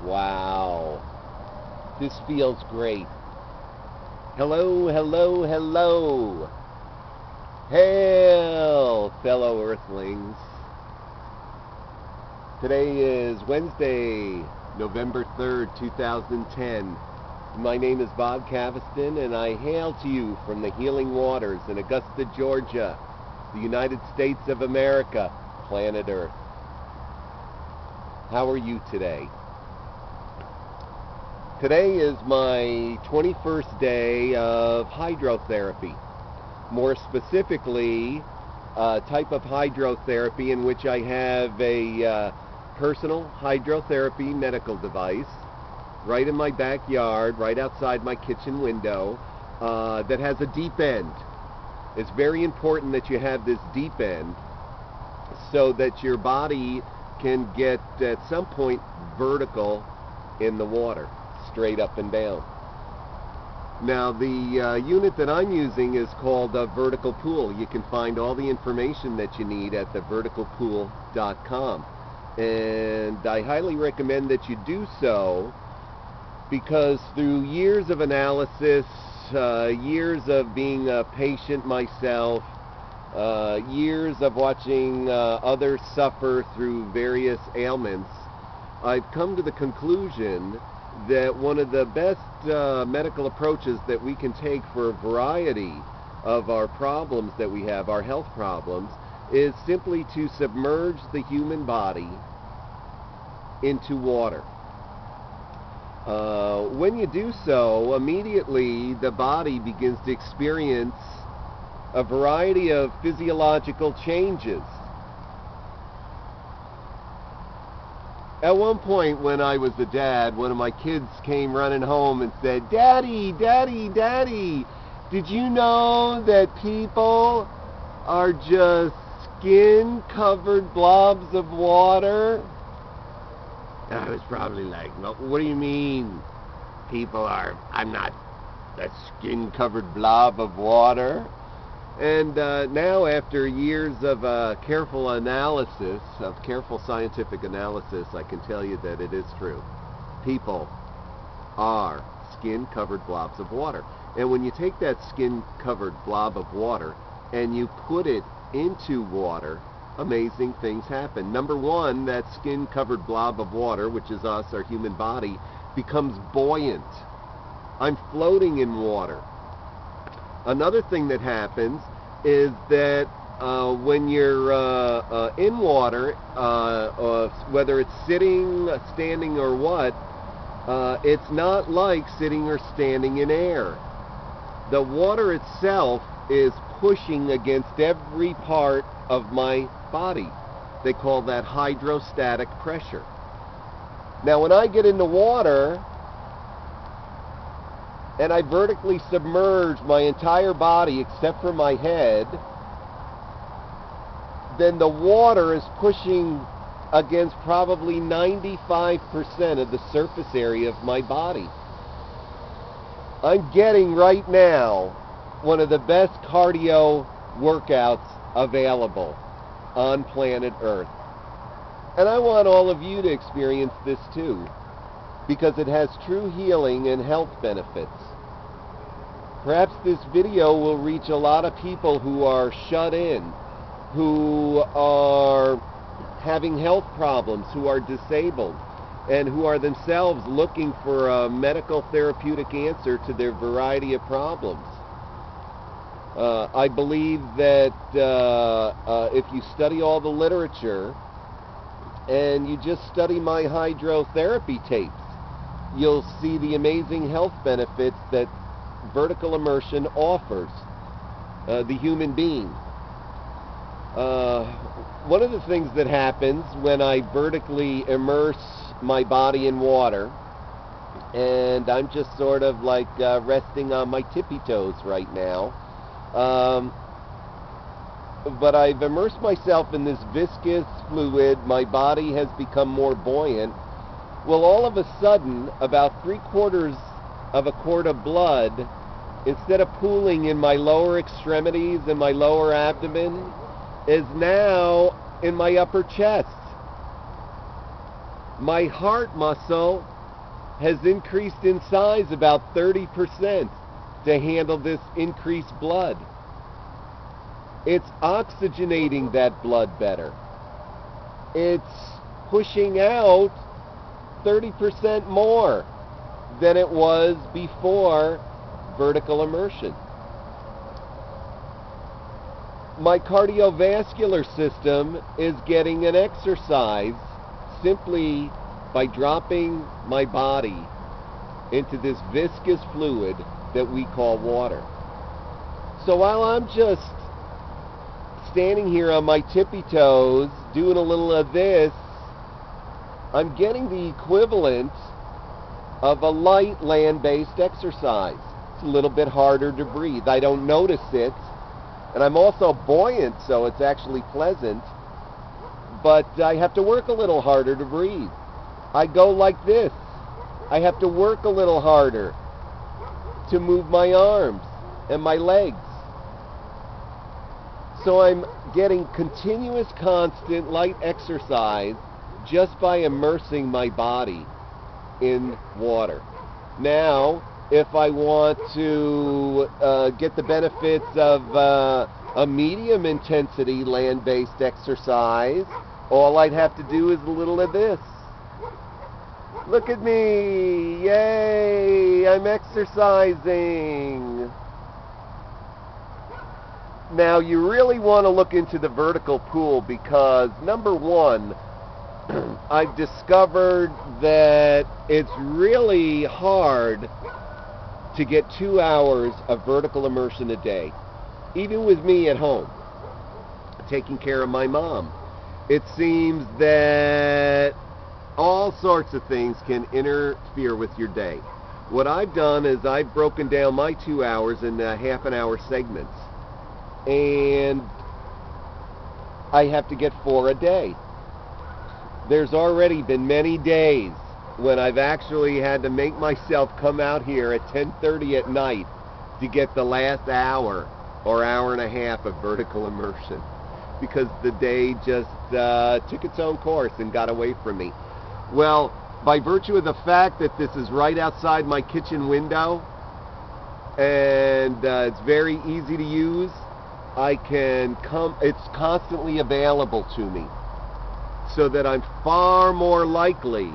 Wow. This feels great. Hello, hello, hello. Hail, fellow Earthlings. Today is Wednesday, November 3rd, 2010. My name is Bob Caviston, and I hail to you from the healing waters in Augusta, Georgia, the United States of America, planet Earth. How are you today? Today is my 21st day of hydrotherapy. More specifically, a type of hydrotherapy in which I have a personal hydrotherapy medical device right in my backyard, right outside my kitchen window, that has a deep end. It's very important that you have this deep end so that your body can get at some point vertical in the water, straight up and down. Now the unit that I'm using is called a vertical pool. You can find all the information that you need at theverticalpool.com, and I highly recommend that you do so because through years of analysis, years of being a patient myself, years of watching others suffer through various ailments, I've come to the conclusion that one of the best medical approaches that we can take for a variety of our problems that we have, our health problems, is simply to submerge the human body into water. When you do so, immediately the body begins to experience a variety of physiological changes. At one point when I was a dad, one of my kids came running home and said, "Daddy, Daddy, Daddy, did you know that people are just skin-covered blobs of water?" I was probably like, "What do you mean? I'm not a skin-covered blob of water?" And now, after years of careful analysis, of careful scientific analysis, I can tell you that it is true. People are skin-covered blobs of water. And when you take that skin-covered blob of water and you put it into water, amazing things happen. Number one, that skin-covered blob of water, which is us, our human body, becomes buoyant. I'm floating in water. Another thing that happens is that when you're in water, whether it's sitting, standing, or what, it's not like sitting or standing in air. The water itself is pushing against every part of my body. They call that hydrostatic pressure. Now, when I get in the water and I vertically submerge my entire body except for my head, then the water is pushing against probably 95% of the surface area of my body. I'm getting right now one of the best cardio workouts available on planet Earth. And I want all of you to experience this too, because it has true healing and health benefits. Perhaps this video will reach a lot of people who are shut in, who are having health problems, who are disabled, and who are themselves looking for a medical therapeutic answer to their variety of problems. I believe that if you study all the literature and you just study my hydrotherapy tapes, you'll see the amazing health benefits that vertical immersion offers the human being. One of the things that happens when I vertically immerse my body in water, and I'm just sort of like resting on my tippy toes right now, but I've immersed myself in this viscous fluid, my body has become more buoyant. Well, all of a sudden, about 3/4 of a quart of blood, instead of pooling in my lower extremities and my lower abdomen, is now in my upper chest. My heart muscle has increased in size about 30% to handle this increased blood. It's oxygenating that blood better. It's pushing out 30% more than it was before vertical immersion. My cardiovascular system is getting an exercise simply by dropping my body into this viscous fluid that we call water. So while I'm just standing here on my tippy toes doing a little of this, I'm getting the equivalent of a light land-based exercise. It's a little bit harder to breathe. I don't notice it, and I'm also buoyant, so it's actually pleasant, but I have to work a little harder to breathe. I go like this. I have to work a little harder to move my arms and my legs. So I'm getting continuous, constant, light exercise just by immersing my body in water. Now, if I want to get the benefits of a medium intensity land-based exercise, all I'd have to do is a little of this. Look at me! Yay! I'm exercising! Now, you really want to look into the vertical pool because, number one, I've discovered that it's really hard to get 2 hours of vertical immersion a day. Even with me at home, taking care of my mom. It seems that all sorts of things can interfere with your day. What I've done is I've broken down my 2 hours into half-an-hour segments. And I have to get 4 a day. There's already been many days when I've actually had to make myself come out here at 10:30 at night to get the last hour or hour and a half of vertical immersion because the day just took its own course and got away from me. Well, by virtue of the fact that this is right outside my kitchen window and it's very easy to use, I can come, it's constantly available to me so that I'm far more likely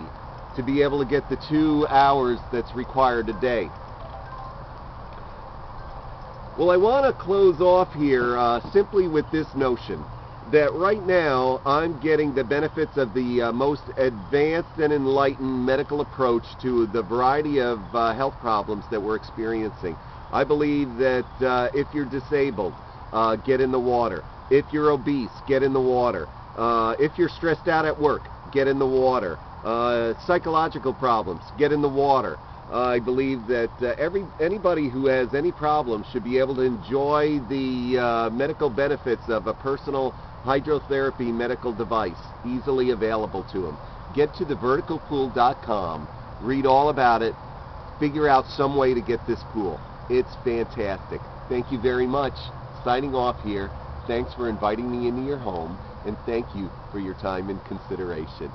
to be able to get the 2 hours that's required a day. Well, I want to close off here simply with this notion that right now I'm getting the benefits of the most advanced and enlightened medical approach to the variety of health problems that we're experiencing. I believe that if you're disabled, get in the water. If you're obese, get in the water. If you're stressed out at work, get in the water. Psychological problems, get in the water. I believe that anybody who has any problems should be able to enjoy the medical benefits of a personal hydrotherapy medical device easily available to them. Get to theverticalpool.com, read all about it, figure out some way to get this pool. It's fantastic. Thank you very much. Signing off here. Thanks for inviting me into your home, and thank you for your time and consideration.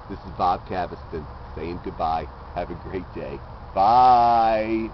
This is Bob Caviston saying goodbye. Have a great day. Bye.